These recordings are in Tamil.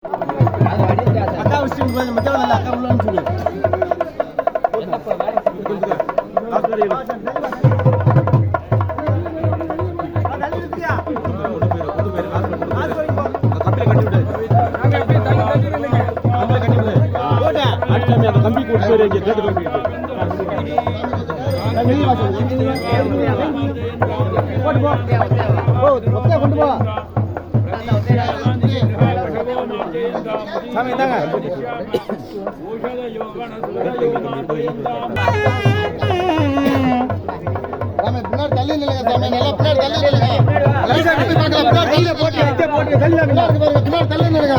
அக்கா விஷயம் மச்சான் நல்ல அக்கா உள்ளான்னு சொல்லு. கம்பி கூட்டு கொண்டு போ சாமி தாங்க. பின்னாடி தள்ளி நில்லுங்க சாமி, நல்லா பின்னாடி தள்ளி நில்லுங்க. பின்னாடி தள்ளி நில்லுங்க.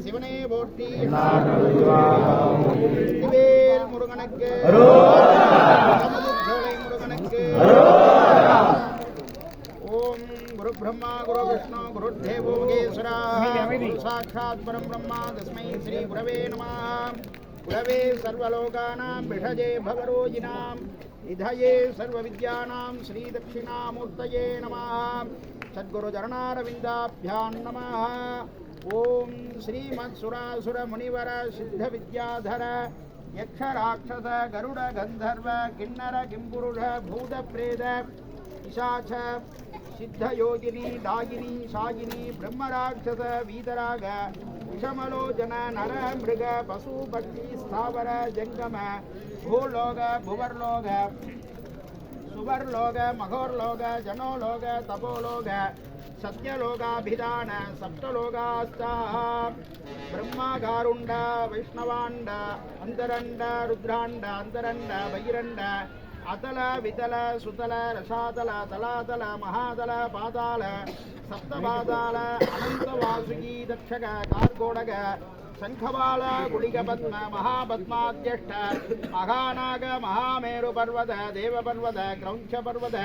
சிவனே போற்றி, முருகனுக்கு முருகனுக்கு. ஓம் குரு பிரம்மா குரு விஷ்ணு குரு தேவோ மகேஸ்வரா சாட்சாத் பரம் பிரம்மா தஸ்மை ஸ்ரீ குரவே நமः. குரவே சர்வலோகானாம் விஷஜே பவரோஜினாம் நிதயே சர்வவித்யானாம் ஸ்ரீ தட்சிணாமூர்த்தயே நமः. சத்குரு சரணாரவிந்தாभ्यां நமः. ஓம் ஸ்ரீமத் சுராசுர முனிவர சித்த வித்யாதர யக்ஷ ராட்சச கருட கந்தர்வ கிண்ணர கிம்புருஷ பூத பிரேத பிசாச சித்த யோகினி தாகினி சாகினி பிரம்மராட்சச வீதராக விஷமலோஜன நர மிருக பசு பக்தி ஸ்தாவர ஜங்கம பூலோக புவர்லோக சுவர்லோக மகோர்லோக ஜனோலோக தபோலோக சத்யலோகாபிதான சப்தலோகாஸ்தா பிரம்மாகாருண்ட வைஷ்ணவாண்ட அந்தரண்ட ருத்ராண்ட அந்தரண்ட பகிரண்ட அதல விதல சுதல ரசாதல தலாதல மகாதல பாதாள சப்தபாதாள அனந்த வாசுகி தட்சக கார்கோடக சங்கபால குளிகபத்ம மகாபத்மாத்யஷ்ட மகாநாக மகாமேரு பர்வத தேவ பர்வத கிரௌஞ்ச பர்வத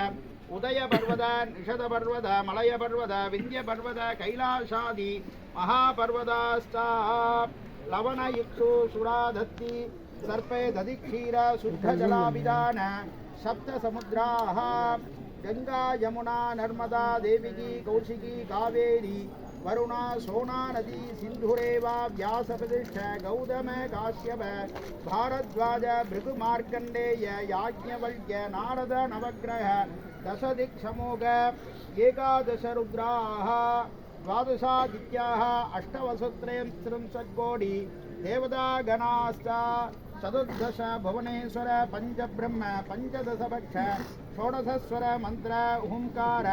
உதய பர்வத நிஷத பர்வத மலய பர்வத விந்திய பர்வத கைலாசாதி மகாபர்வதாஸ்தா லவணயுக்ஷு சுராதத்தி சர்ப்பே ததிக்ஷீர சுத்த ஜலாபிதான சப்த சமுத்ராஹ கங்கா யமுனா நர்மதா தேவிகி கௌசிகி காவேரி வருணா சோனா நதி சிந்துரேவா வியாச பிரதிஷ்ட கௌதம காஷ்யப பாரத்வாஜ பிருகு மார்க்கண்டேய யாஜ்ஞவல்ய நாரத நவக்கிரக தசதிக் சமூக ஏகாதச ருத்ராஹ द्वादशादित्याः अष्टवसुत्रयंस्त्रिंशत्कोटि देवता गणास्ता चतुर्दश भुवनेश्वर पंचब्रह्म पंचदशभक्ष षोडशस्वर मंत्र हुंकार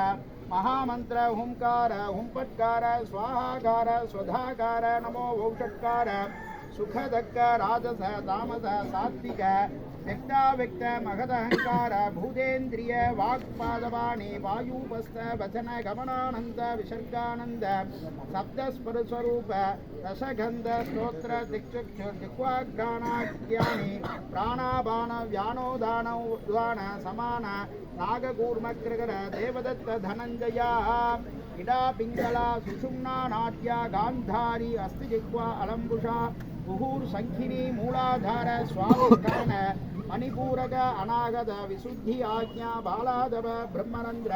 महामंत्र हुंकार हुंपत्कार स्वाहाकार स्वधाकार नमो वौषट्कार सुखदक्क राजस तामस सात्विक व्यक्ताव्यक्त महदहंकार भूतेन्द्रिय वाक्पादवाणी वायुपस्थ वचन गमनानंद विसर्गानंद सप्तस्वरूप रसगंध स्तोत्र दिक्वाग्राणाख्यानि प्राणापान व्यानोदान उद्वान समान नागकूर्मकृगर देवदत्त धनंजया इडा पिंगला सुषुम्ना नाट्या गांधारी अस्तिजिह्वा अलंबुषा मुहूर् संखिनी मूलाधार स्वादिष्ठान मणिपूरक अनागत विशुद्धि आज्ञा बालादव ब्रह्मरंद्र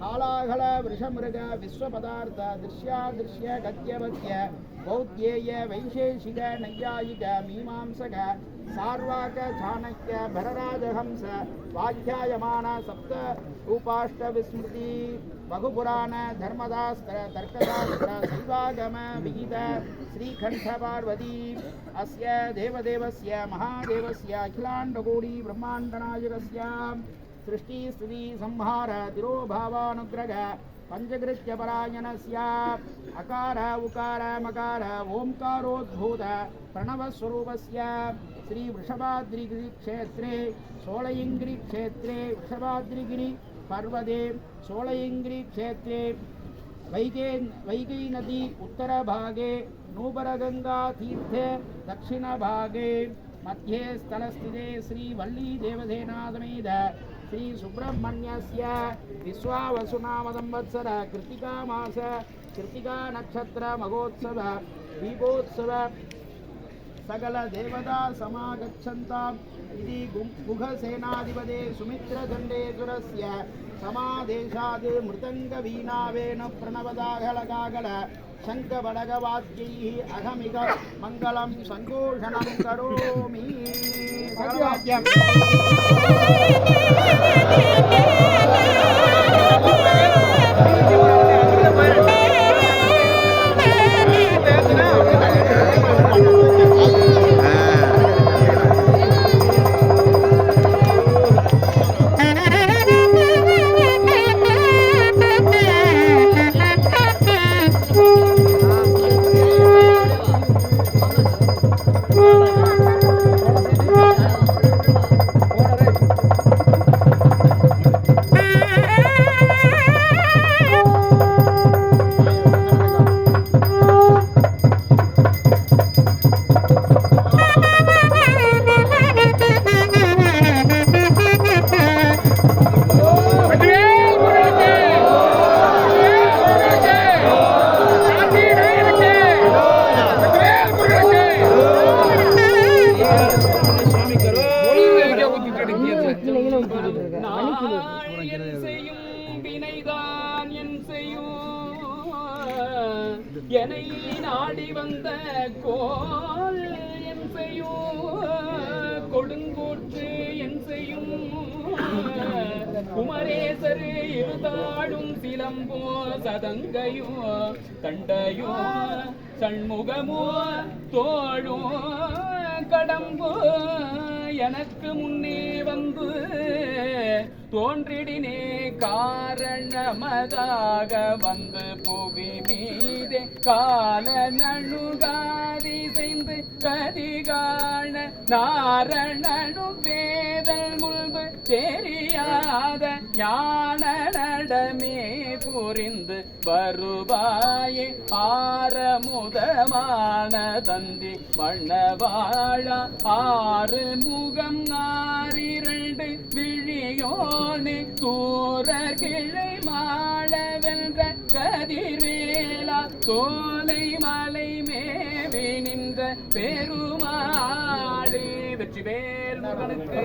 कालाहल वृषमृग विश्वपदार्थ दृश्यादृश्य गद्यवद्य बौद्धेय वैशेषिक नैयायिक मीमांसक सार्वाक चाणक्य भरराजहंस वाख्यायमान सप्त रूपाष्ट विस्मृति बहुपुराण धर्मदास्त्र तर्कशास्त्र शैवागम विहित श्रीकंठ पार्वती अस्य देवदेवस्य महादेवस्य अखिलाण्डकोटि ब्रह्माण्डनायकस्य सृष्टि स्थिति संहार तिरोभावानुग्रह पंचकृत्य परायणस्य अकार उकार मकार ओंकारोद्भूत प्रणवस्वरूपस्य श्री वृषभाद्रिगिरि क्षेत्रे सोलयिंगिरि क्षेत्रे वृषभाद्रिगिरि पर्वते सोलयिंगिरि क्षेत्रे वैगै नदी उत्तर भागे नूबरगंगा तीर्थे दक्षिण भागे मध्ये स्थलस्थिते श्री वल्ली देवसेना समेत श्री सुब्रह्मण्यस्य विश्वावसुनाम संवत्सर कृतिका मास कृतिका नक्षत्र महोत्सव दीपोत्सव सकल देवता समागच्छन्ताम् इति गुहसेनाधिपते सुमित्रदण्डेश्वरस्य समादेशात् मृदङ्गवीणावेन प्रणवदागलगागल शङ्खबडगवाद्यैः अहमिक मङ्गलं सङ्घोषणं करोमि। என்னை நாடி வந்த கோல் என் செய்யும் கொடுங்கூற்று என் செய்யும் குமரேசரு இருதாடும் சிலம்போ சதங்கையோ கண்டையோ சண்முகமோ தோழோ கடம்போ எனக்கு முன்னே வந்து தோன்றிடினே காரணமதாக வந்து புவி மீதே கால நணுகாதி செய்து கதிகாண நாரணனும் வேதல் முன்பு தெரியாத ஞான நடமே புரிந்து வருவாயே ஆரமுதமான தந்தி மணவாழ ஆறு முகம் ஆறிரண்டு விழியோனே தூர கிளை மாட வென்ற கதிர்வேலா சோலை மலை மேவி நின்ற பெருமாளே வெற்றிவேல் முருகனுக்கு